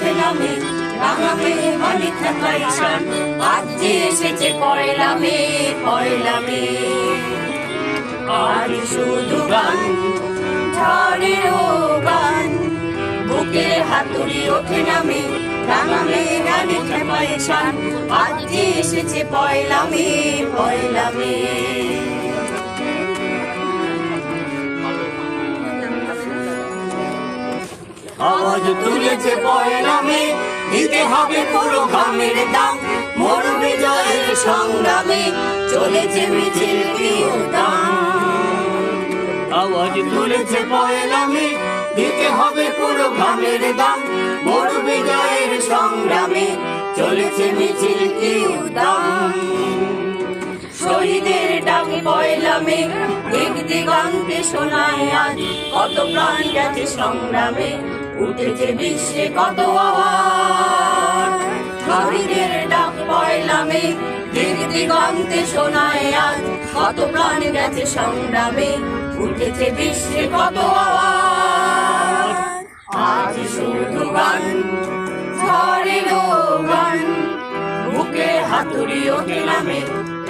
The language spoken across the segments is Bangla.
ওঠে নামে রাঙা মেয়ে অনেক থাকাই শান আজ যে এসেছে পয়লা মে পয়লা মে আজ শুধু গান ঝড়েরও গান বুকে হাতুড়ি ওঠে নামে রাঙা মেয়ে অনেক থাকাই শান আজ যে এসেছে পয়লা মে পয়লা মে আওয়াজ তুলেছে পয়লা মে দিতে হবে পুরো ঘামের দাম মোর বিজয়ের সংগ্রামে চলেছে মিছিল কিউদাম আওয়াজ তুলেছে পয়লা মে দিতে হবে পুরো ঘামের দাম মোর বিজয়ের সংগ্রামে চলেছে মিছিল কিউদাম শহীদের ডাক পয়লা মে দিক দিগন্তে শোনায় আজ কত প্রাণ গেছে সংগ্রামে উঠেছে বিশ্বে কত আওয়াজ শহীদের ডাক পয়লা মে দিক দিগন্তে শোনায় আজ কত প্রাণ গেছে সংগ্রামে উঠেছে বিশ্বে কত আওয়াজ আজ শুধু গান ঝড়েরও গান বুকে হাতুড়ি ওঠে নামে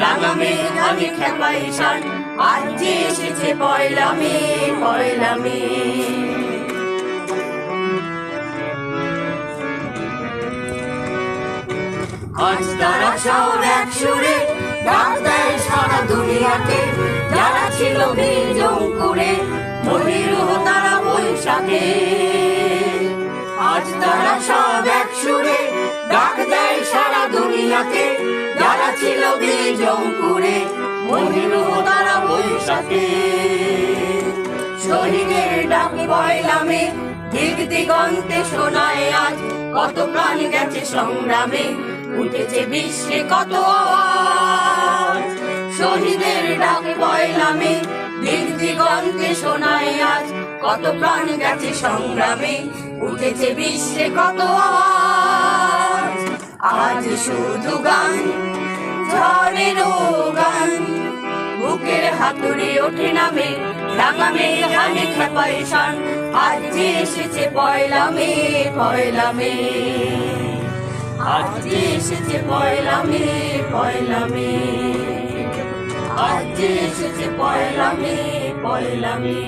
রাঙা মেয়ে আমি খেপাই শান আজ যে এসেছে পয়লা মে পয়লা মে আজ তারা সব এক সুরে ডাক দেয় সারা দুনিয়াকে যারা ছিল বীর অঙ্কুরে মহিরুহ তারা বৈশাখে আজ তারা সব এক সুরে ডাক দেয় সারা দুনিয়াকে যারা ছিল বীর অঙ্কুরে মহিরুহ তারা বৈশাখে শহীদের ডাক পয়লা মে দিক দিগন্তে শোনায় আজ কত প্রাণ গেছে সংগ্রামে উঠেছে বিশ্বে কত আওয়াজ শহীদের ডাক পয়লা মে দিক দিগন্তে শোনায় আজ কত প্রাণ গেছে সংগ্রামে উঠেছে বিশ্বে কত আওয়াজ আজ শুধু গান ঝড়েরও গান বুকের হাতুড়ি ওঠে নামে রাঙা মেয়ে গানে খেপাই শান আজ যে এসেছে পয়লা মে পয়লা মে আজ যে এসেছে পয়লা মে পয়লা মে আজ যে এসেছে পয়লা মে পয়লা মে